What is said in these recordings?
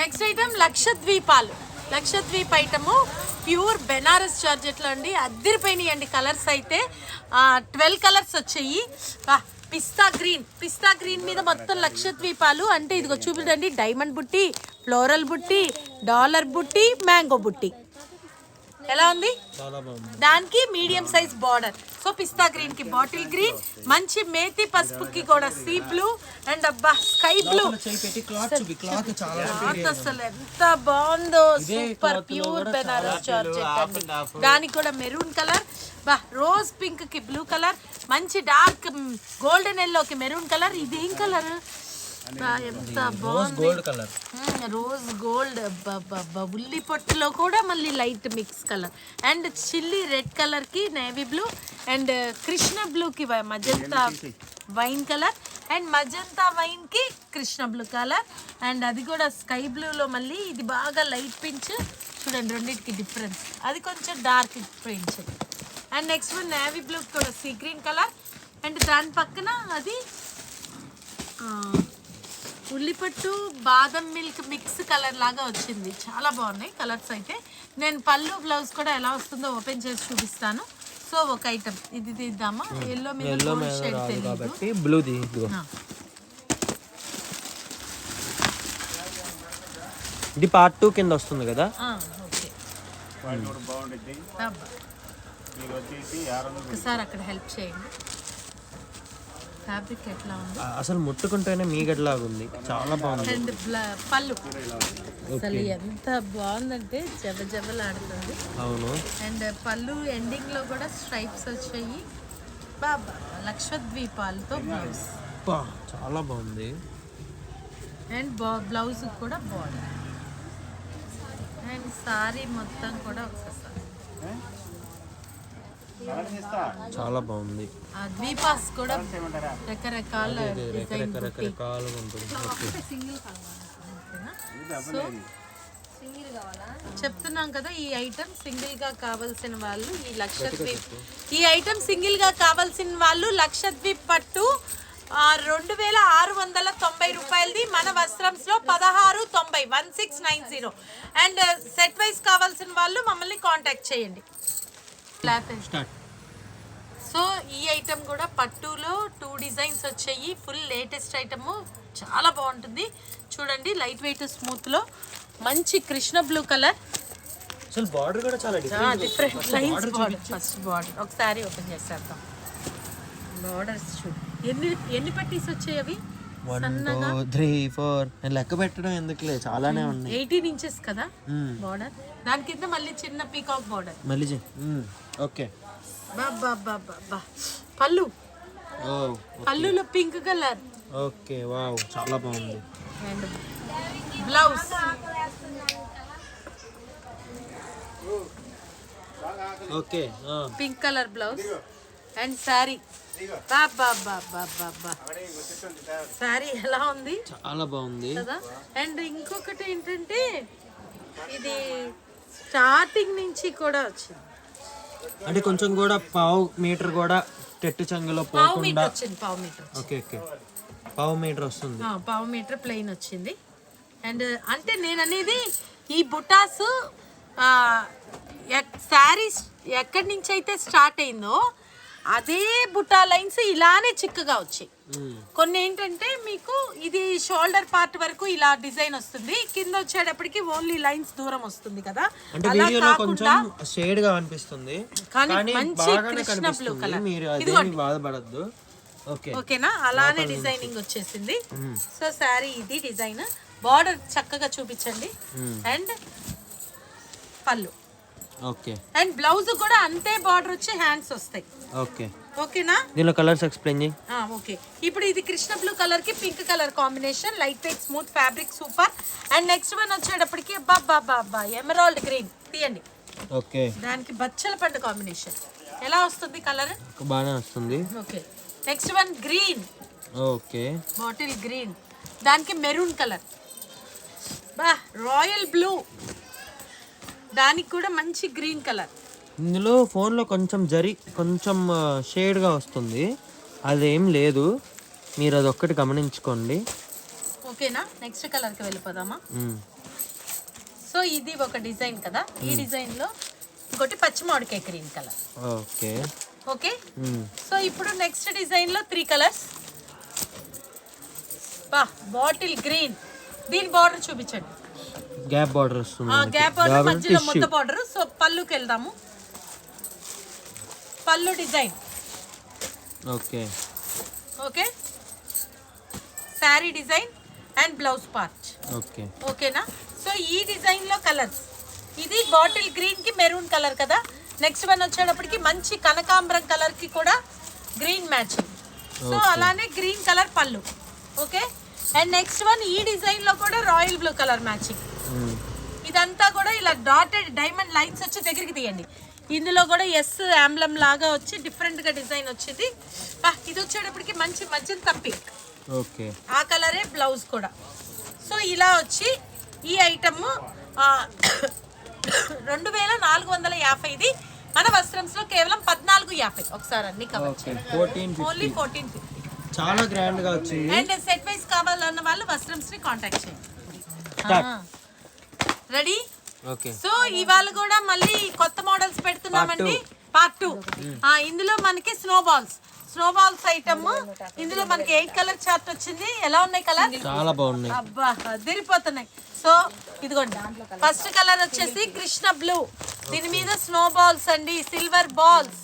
Next item లక్షద్వీపాలు. Lakshadweep item pure Banaras జార్జెట్లో అండి. అద్దరిపోయినాయి అండి కలర్స్ అయితే. 12 కలర్స్ వచ్చాయి. పిస్తా గ్రీన్ మీద మొత్తం లక్షద్వీపాలు అంటే ఇదిగో చూపించండి. డైమండ్ బుట్టి, ఫ్లోరల్ బుట్టి, డాలర్ బుట్టి, మ్యాంగో బుట్టి. ఎలా ఉంది? దానికి మీడియం సైజ్ బార్డర్. సో పిస్తా గ్రీన్ కి బాటిల్ గ్రీన్, మంచి మేతి పసుపుకి కూడా సీ బ్లూ అండ్ అబ్బా స్కై బ్లూ. అసలు ఎంత బాగుందో, సూపర్ ప్యూర్ బెనారస్ జార్జెట్ అండి. దానికి కూడా మెరూన్ కలర్, బా రోజ్ పింక్ కి బ్లూ కలర్, మంచి డార్క్ గోల్డెన్ ఎల్లోకి మెరూన్ కలర్. ఇదేం కలర్? ఎంత బాగుంది, రోజ్ గోల్డ్. ఉల్లి పొట్టులో కూడా మళ్ళీ light mix colour and chilli red colour కి navy blue and Krishna blue కి magenta wine colour and magenta wine కి కృష్ణ బ్లూ కలర్ అండ్ అది కూడా స్కై బ్లూలో మళ్ళీ ఇది బాగా లైట్ పించ్. చూడండి రెండింటికి డిఫరెన్స్, అది కొంచెం dark pinch. And next one navy blue కూడా సీ గ్రీన్ కలర్ అండ్ దాని పక్కన అది ఉల్లిపట్టు బాదం మిల్క్ మిక్స్ కలర్ లాగా వచ్చింది. చాలా బాగున్నాయి కలర్స్ అయితే. నేను పళ్ళు బ్లౌజ్ కూడా ఎలా వస్తుందో ఓపెన్ చేసి చూపిస్తాను. సో ఒక ఐటమ్ ఇది తీద్దామా? ఎల్లో మీద షేడ్ తెలియదు, బ్లూ. ఇది పార్ట్ 2 కింద వస్తుంది కదా. ఓకే, ఒకసారి అక్కడ హెల్ప్ చేయండి. ఫ్యాబ్రిక్ ఎట్లా ఉంది? అసలు ముట్టుకుంటేనే మీగడ్లాగా ఉంది, చాలా బాగుంది. అండ్ పళ్ళు అసలు ఎంత బాగుందంటే జబజబలాడుతుంది. అవును. అండ్ పళ్ళు ఎండింగ్ లో కూడా స్ట్రైప్స్ వచ్చాయి. బాబా లక్షద్వీపాలతో బ్లౌజ్ చాలా బాగుంది. అండ్ బ్లౌజ్ కూడా బార్డర్ అండ్ సారీ మొత్తం కూడా ఒకసారి చాలా బాగుంది. ద్వీపాస్ కూడా రకరకాల చెప్తున్నాం కదా. ఈ ఐటమ్ సింగిల్ గా కావాల్సిన వాళ్ళు ఈ ఐటమ్ సింగిల్ గా కావాల్సిన వాళ్ళు లక్షద్వీప్ పట్టు 2690 రూపాయలది. మన వస్త్రంస్ లో 1690 1690. అండ్ సెట్ వైజ్ కావాల్సిన వాళ్ళు మమ్మల్ని కాంటాక్ట్ చేయండి. సో ఈ ఐటమ్ కూడా పట్టులో 2 డిజైన్స్ వచ్చాయి. ఫుల్ లేటెస్ట్ ఐటమ్, చాలా బాగుంటుంది. చూడండి లైట్ వెయిట్ స్మూత్ లో మంచి కృష్ణ బ్లూ కలర్. అసలు బార్డర్ కూడా చాలా different lines border. First border ఒకసారి ఓపెన్ చేసేద్దాం. బార్డర్స్ చూడు ఎన్ని పట్టీస్ వచ్చాయి అవి. 1 2 3 4 నేను లెక్క పెట్టడం ఎందుకులే, చాలానే ఉన్నాయి. 18 ఇంచెస్ కదా బార్డర్. దాని కింద మళ్ళీ చిన్న పీకాక్ బార్డర్. మళ్ళీ ఓకే. పళ్ళు పళ్ళులో పింక్ కలర్. ఓకే, వావ్ చాలా బాగుంది. And blouse okay pink colour blouse and sorry. Sorry ఎలా ఉంది? చాలా బాగుంది కదా. అండ్ ఇంకొకటి ఏంటంటే ఇది స్టార్టింగ్ నుంచి కూడా వచ్చింది, అంటే కొంచెం కూడా పావు మీటర్ కూడా టెట్టు చంగలో పోకుండా పావు మీటర్. ఓకే ఓకే, పావు మీటర్ వస్తుంది. పావు మీటర్ ప్లెయిన్ వచ్చింది. అండ్ అంటే నేను అనేది ఈ బుటాస్ శారీస్ ఎక్కడి నుంచి అయితే స్టార్ట్ అయిందో అదే బుటా లైన్స్ ఇలానే చిక్కగా వచ్చాయి. కొన్ని ఏంటంటే మీకు ఇది షోల్డర్ పార్ట్ వరకు ఇలా డిజైన్ వస్తుంది, కింద వచ్చేటప్పటికి ఓన్లీ లైన్స్ దూరం వస్తుంది కదా. అలా కాకుండా షేడ్ గా అనిపిస్తుంది కానీ మంచి కృష్ణ బ్లూ కలర్. బాధపడద్దు. ఓకేనా, అలానే డిజైనింగ్ వచ్చేసింది. సో సారీ ఇది డిజైన్. బార్డర్ చక్కగా చూపించండి. అండ్ పళ్ళు ఓకే. అండ్ బ్లౌజ్ కూడా అంతే బార్డర్ వచ్చి హ్యాండ్స్ వస్తాయి. ఓకే ఓకేనా. దీనిలో కలర్స్ ఎక్స్ప్లెయిన్ చేయి. ఓకే, ఇప్పుడు ఇది కృష్ణ బ్లూ కలర్ కి pink colour combination. Light weight smooth fabric super. And next one వచ్చేటప్పటికి బాబా ఎమరాల్డ్ గ్రీన్ తీయండి. ఓకే, దానికి బచ్చల పండు కాంబినేషన్. ఎలా వస్తుంది కలర్? బాగానే వస్తుంది. Okay, next one green. Okay, bottle green. దానికి మెరూన్ కలర్. Royal blue. దానికి కూడా మంచి గ్రీన్ కలర్. ఇందులో ఫోన్లో కొంచెం షేడ్గా వస్తుంది, అదేం లేదు, మీరు అదొక్కటి గమనించుకోండి. ఓకేనా, నెక్స్ట్ కలర్కి వెళ్ళిపోదామా. సో ఇది ఒక డిజైన్ కదా, ఈ డిజైన్లో ఇంకోటి పచ్చి మామిడికాయ green colour. Okay okay. So ఇప్పుడు నెక్స్ట్ డిజైన్లో 3 కలర్స్. బాటిల్ గ్రీన్, దీని బార్డర్ చూపించండి. గ్యాప్ బార్డర్ వస్తుంది, గ్యాప్ బార్డర్ మధ్యలో మొత్త బార్డర్. సో పళ్ళుకి వెళ్దాము. పళ్ళు design. Okay okay, sari design and blouse part. Okay ఓకేనా. సో ఈ డిజైన్లో కలర్స్, ఇది బాటిల్ గ్రీన్కి మెరూన్ కలర్ కదా. నెక్స్ట్ వన్ వచ్చేటప్పటికి మంచి కనకాంబరం కలర్కి కూడా గ్రీన్ మ్యాచింగ్. సో అలానే గ్రీన్ కలర్ పళ్ళు. ఓకే. అండ్ నెక్స్ట్ వన్ ఈ డిజైన్లో కూడా రాయల్ బ్లూ కలర్ మ్యాచింగ్. ఇదంతా కూడా ఇలా డాటెడ్ డైమండ్ లైన్స్ వచ్చి దగ్గరికి తీయండి. ఇందులో కూడా ఎస్ ఆంబ్లం లాగా వచ్చి డిఫరెంట్గా డిజైన్ వచ్చింది. ఇది వచ్చేటప్పటికి మంచి మజంతా పింక్. ఓకే, ఆ కలరే బ్లౌజ్ కూడా. సో ఇలా వచ్చి ఈ ఐటమ్ 2450. మన వస్త్రంస్లో కేవలం 1450. ఒకసారి అన్ని కవర్ చేయండి. ఓన్లీ 1450. చాలా గ్రాండ్ గా వచ్చింది. అండ్ సెట్ వైస్ కావాలన్న వాళ్ళు వస్త్రంస్ ని కాంటాక్ట్ చేయండి. రెడీ. ఓకే. సో ఇవాళ కూడా మళ్ళీ కొత్త మోడల్స్ పెడుతున్నామండి. పార్ట్ 2. ఇందులో మనకి స్నో బాల్స్ ఐటమ్. ఇందులో మనకి 8 కలర్ చార్ట్ వచ్చింది. ఎలా ఉన్నాయి కలర్? చాలా బాగున్నాయి. అబ్బా అదిరిపోతున్నాయి. సో ఇదిగోండి, ఫస్ట్ కలర్ వచ్చేసి కృష్ణ బ్లూ, దీని మీద స్నో బాల్స్ అండి, సిల్వర్ బాల్స్.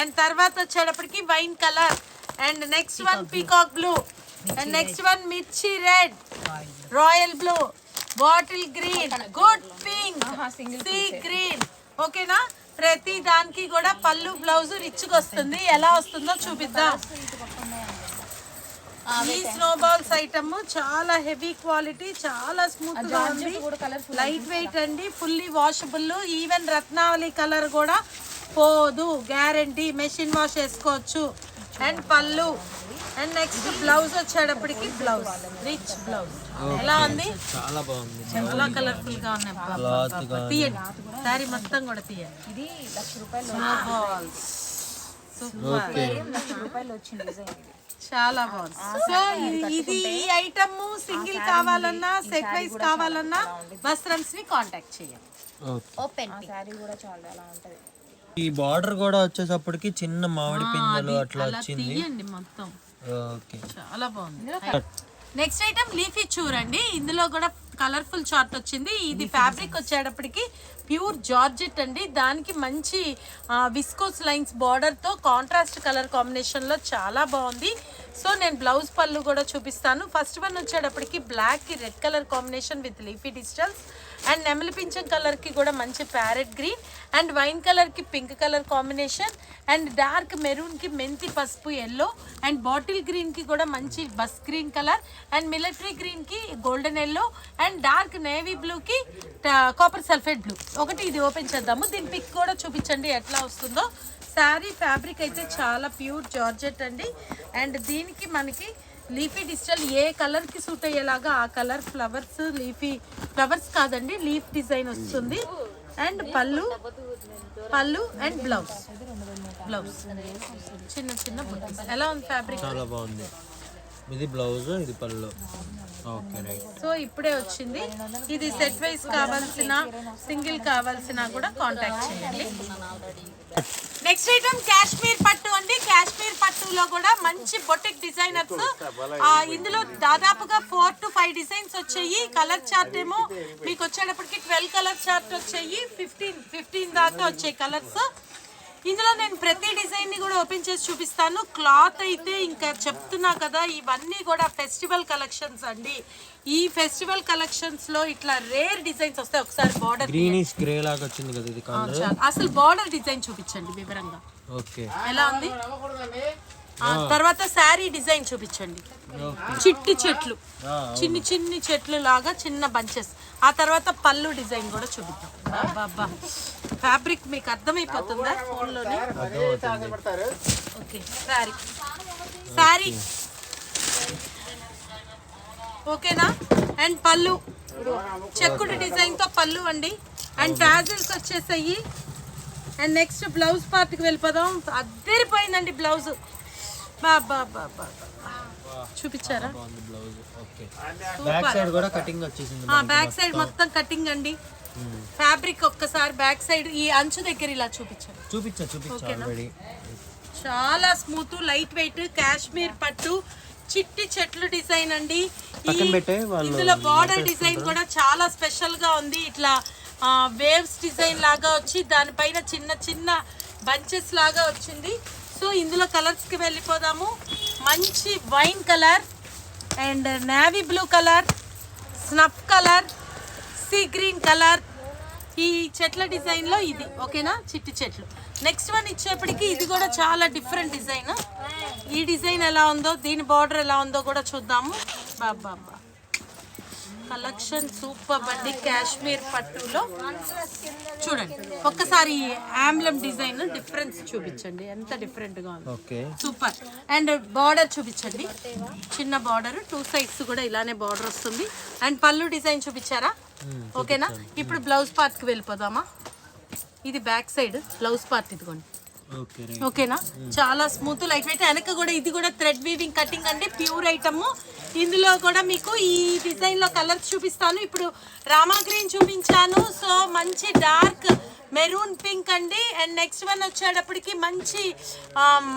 అండ్ తర్వాత వచ్చేటప్పటికి wine colour. And next one peacock blue. And next one మిర్చి red, royal blue, bottle green, good pink, sea green. ఓకేనా. ప్రతి దానికి కూడా పళ్ళు బ్లౌజ్ రిచ్గా వస్తుంది. ఎలా వస్తుందో చూపిద్దాం. ఈ స్నో బాల్స్ ఐటమ్ చాలా హెవీ క్వాలిటీ, చాలా స్మూత్ గా ఉంది, లైట్ వెయిట్ అండి, ఫుల్లీ వాషబుల్. ఈవెన్ రత్నావళి కలర్ కూడా పోదు, గ్యారంటీ. మెషిన్ వాష్ చేసుకోవచ్చు. అండ్ పళ్ళు. అండ్ నెక్స్ట్ బ్లౌజ్ వచ్చేటప్పటికి బ్లౌజ్ రిచ్ బ్లౌజ్. ఎలా ఉంది? చాలా బాగుంది, చాలా కలర్ఫుల్ గా ఉన్నాయి. తీయండి సారీ మొత్తం కూడా తీయండి. ఇది 1,00,000 రూపాయలు. చాలా బాగుంది. సో ఇది ఈ ఐటమ్ సింగిల్ కావాలన్నా సెట్ వైస్ కావాలన్నా వస్త్రంస్ ని కాంటాక్ట్ చేయండి. ఓపెన్ సారీ కూడా చాలా అలా ఉంటది. ఈ బార్డర్ కూడా వచ్చేసప్పటికి చిన్న మామిడి పిందెలు అట్లా వచ్చింది. తీయండి మొత్తం. ఓకే, చాలా బాగుంది. నెక్స్ట్ ఐటమ్ లీఫీ చూడండి. ఇందులో కూడా కలర్ఫుల్ చార్ట్ వచ్చింది. ఇది ఫ్యాబ్రిక్ వచ్చేటప్పటికి ప్యూర్ జార్జెట్ అండి. దానికి మంచి విస్కోస్ లైన్స్ బార్డర్తో కాంట్రాస్ట్ కలర్ కాంబినేషన్లో చాలా బాగుంది. సో నేను బ్లౌజ్ పళ్ళు కూడా చూపిస్తాను. ఫస్ట్ వన్ వచ్చేటప్పటికి బ్లాక్కి red colour combination with leafy digitals. And నెమలి పింఛం కలర్కి కూడా మంచి ప్యారెట్ గ్రీన్. అండ్ వైన్ కలర్కి pink colour combination. And dark మెరూన్కి మెంతి పసుపు ఎల్లో. అండ్ బాటిల్ గ్రీన్కి కూడా మంచి bus green colour. And military గ్రీన్కి golden yellow. And dark navy బ్లూకి కాపర్ సల్ఫేట్ బ్లూ. ఒకటి ఇది ఓపెన్ చేద్దాము. దీని పిక్ కూడా చూపించండి ఎట్లా వస్తుందో. శారీ ఫ్యాబ్రిక్ అయితే చాలా ప్యూర్ జార్జెట్ అండి. అండ్ దీనికి మనకి లీఫీ డిజిటల్ ఏ కలర్కి సూట్ అయ్యేలాగా ఆ కలర్ ఫ్లవర్స్, లీఫీ ఫ్లవర్స్ కాదండి, లీఫ్ డిజైన్ వస్తుంది. అండ్ పళ్ళు అండ్ బ్లౌజ్ చిన్న చిన్న బుట్టస్. ఎలా ఉంది ఫ్యాబ్రిక్? చాలా బాగుంది. ఇది బ్లౌజ్, ఇది పళ్ళు. Okay right. సో ఇప్పుడే వచ్చింది. ఇది సెట్ వైస్ కావాల్సిన, సింగిల్ కావాల్సిన కూడా కాంటాక్ట్ చేయండి. నెక్స్ట్ ఐటమ్ కాశ్మీర్ పట్టు అండి. కాశ్మీర్ పట్టులో కూడా మంచి బొటిక్ డిజైనర్స్. ఇందులో దాదాపుగా 4 to 5 డిజైన్స్ వచ్చాయి. కలర్ చార్ట్ ఏమో మీకు వచ్చేటప్పటికి 12 కలర్ చార్ట్ వచ్చాయి. 15 దాకా వచ్చాయి కలర్స్. ఇందులో నేను ప్రతి డిజైన్ ని కూడా ఓపెన్ చేసి చూపిస్తాను. క్లాత్ అయితే ఇంకా చెప్తున్నా కదా, ఇవన్నీ కూడా ఫెస్టివల్ కలెక్షన్స్ అండి. ఈ ఫెస్టివల్ కలెక్షన్స్ లో ఇట్లా రేర్ డిజైన్స్ వస్తాయి. ఒకసారి బార్డర్ గ్రీనిష్ గ్రే లాగా వచ్చింది కదా ఇది కలర్. అసలు బార్డర్ డిజైన్ చూపించండి వివరంగా. ఓకే, ఎలా ఉంది? తర్వాత శారీ డిజైన్ చూపించండి. చిట్టి చెట్లు, చిన్ని చెట్లు లాగా చిన్న బంచెస్. ఆ తర్వాత పళ్ళు డిజైన్ కూడా చూపిద్దాం. బాబా ఫ్యాబ్రిక్ మీకు అర్థమైపోతుందా ఫోన్లోనే? ఓకే, శారీ ఓకేనా. అండ్ పళ్ళు చెక్కుడు డిజైన్ తో పళ్ళు అండి. అండ్ టాజిల్స్ వచ్చేసాయి. అండ్ నెక్స్ట్ బ్లౌజ్ పార్ట్కి వెళ్ళిపోదాం. అద్దరిపోయిందండి బ్లౌజ్. బాబా చూపించారా? బాగుంది బ్లౌజ్. ఓకే, బ్యాక్ సైడ్ కూడా కటింగ్ వచ్చేసింది. బ్యాక్ సైడ్ మొత్తం కటింగ్ అండి. ఫ్యాబ్రిక్ ఒక్కసారి బ్యాక్ సైడ్ ఈ అంచు దగ్గర ఇలా చూపించారు. చూపించా ఆల్రెడీ. చాలా స్మూత్, లైట్ వెయిట్ కాశ్మీర్ పట్టు చిట్టి చెట్లు డిజైన్ అండి. ఇందులో బార్డర్ డిజైన్ కూడా చాలా స్పెషల్ గా ఉంది. ఇట్లా వేవ్స్ డిజైన్ లాగా వచ్చి దానిపైన చిన్న చిన్న బంచెస్ లాగా వచ్చింది. సో ఇందులో కలర్స్ కి వెళ్ళిపోదాము. మంచి wine colour and navy blue colour, snuff colour, sea green colour, ఈ చెట్ల డిజైన్ లో ఇది. ఓకేనా, చిట్టి చెట్లు. నెక్స్ట్ వన్ ఇచ్చేప్పటికి ఇది కూడా చాలా డిఫరెంట్ డిజైన్. ఈ డిజైన్ ఎలా ఉందో, దీని బార్డర్ ఎలా ఉందో కూడా చూద్దాము. బాబా కలెక్షన్ సూపర్ అండి. కాశ్మీర్ పట్టులో చూడండి ఒక్కసారి ఆమ్లం డిజైన్ డిఫరెన్స్ చూపించండి, ఎంత డిఫరెంట్ గా ఉంది. సూపర్. అండ్ బార్డర్ చూపించండి, చిన్న బార్డర్, 2 సైడ్స్ కూడా ఇలానే బార్డర్ వస్తుంది. అండ్ పళ్ళు డిజైన్ చూపించారా? ఓకేనా, ఇప్పుడు బ్లౌజ్ పార్ట్ కి వెళ్ళిపోదామా. ఇది బ్యాక్ సైడ్ బ్లౌజ్ పార్ట్, ఇదిగోండి. ఓకేనా, చాలా స్మూత్ లైట్ వెయిట్. వెనక కూడా ఇది కూడా థ్రెడ్ వీవింగ్ కటింగ్ అండి, ప్యూర్ ఐటమ్. ఇందులో కూడా మీకు ఈ డిజైన్ లో కలర్స్ చూపిస్తాను. ఇప్పుడు రామా గ్రీన్ చూపించాను. సో మంచి డార్క్ మెరూన్ పింక్ అండి. అండ్ నెక్స్ట్ వన్ వచ్చేటప్పటికి మంచి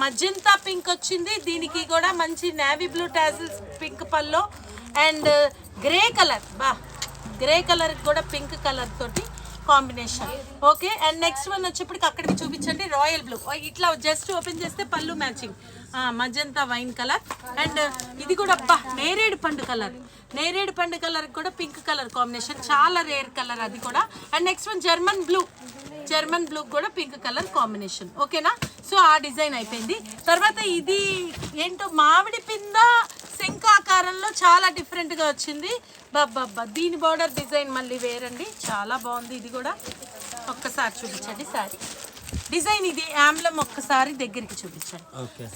మజంతా పింక్ వచ్చింది. దీనికి కూడా మంచి navy blue tassels pink pallu. And grey colour, grey colour కూడా పింక్ కలర్ తోటి combination. Okay, and next one వచ్చేప్పటికి అక్కడికి చూపించండి, రాయల్ బ్లూ. ఇట్లా జస్ట్ ఓపెన్ చేస్తే పళ్ళు matching, magenta wine colour. And ఇది కూడా నేరేడు పండు కలర్, నేరేడు పండు కలర్ కూడా పింక్ కలర్ కాంబినేషన్, చాలా రేర్ కలర్ అది కూడా. And next one German blue కూడా పింక్ కలర్ కాంబినేషన్. ఓకేనా, సో ఆ డిజైన్ అయిపోయింది. తర్వాత ఇది ఏంటో మామిడి పింద శంఖాకారంలో చాలా డిఫరెంట్ గా వచ్చింది. బాబా దీని బార్డర్ డిజైన్ మళ్ళీ వేరండి, చాలా బాగుంది. ఇది కూడా ఒక్కసారి చూపించండి శారీ డిజైన్. ఇది ఆమ్లం ఒక్కసారి దగ్గరికి చూపించండి.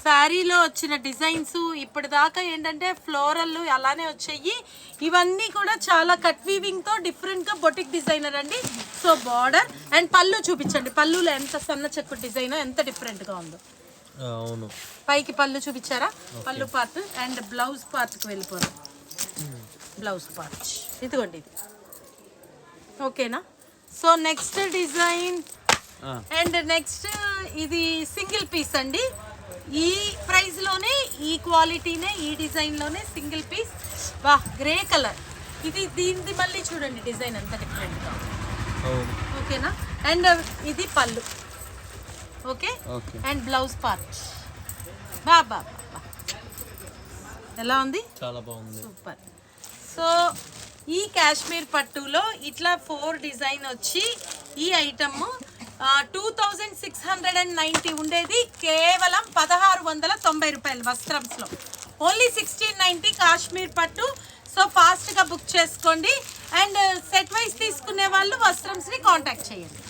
శారీలో వచ్చిన డిజైన్స్ ఇప్పటిదాకా ఏంటంటే ఫ్లోరల్ అలానే వచ్చాయి. ఇవన్నీ కూడా చాలా కట్ వీవింగ్ తో డిఫరెంట్ గా బొటిక్ డిజైనర్ అండి. సో బార్డర్ అండ్ పళ్ళు చూపించండి. పళ్ళులో ఎంత సన్న చెక్కు డిజైన్, ఎంత డిఫరెంట్ గా ఉందో. పైకి పళ్ళు చూపించారా? పళ్ళు పార్ట్. అండ్ బ్లౌజ్ పార్ట్ కి వెళ్ళిపోదాం. బ్లౌజ్ పార్ట్ ఇదిగోండి ఇది. ఓకేనా, so next design. And next ఇది సింగిల్ పీస్ అండి. ఈ ప్రైస్ లోనే, ఈ క్వాలిటీనే, ఈ డిజైన్ లోనే సింగిల్ పీస్. గ్రే కలర్ ఇది. దీనిది మళ్ళీ చూడండి డిజైన్ ఎంత డిఫరెంట్ గా. ఓకేనా, అండ్ ఇది పళ్ళు. Okay, and blouse part. బాబా ఎలా ఉంది? చాలా బాగుంది, సూపర్. సో ఈ కాశ్మీర్ పట్టులో ఇట్లా 4 డిజైన్ వచ్చి ఈ ఐటమ్ 2690 ఉండేది కేవలం 1690 రూపాయలు వస్త్రంస్లో. ఓన్లీ 1690 కాశ్మీర్ పట్టు. సో ఫాస్ట్గా బుక్ చేసుకోండి. అండ్ సెట్ వైజ్ తీసుకునే వాళ్ళు వస్త్రంస్ని కాంటాక్ట్ చేయండి.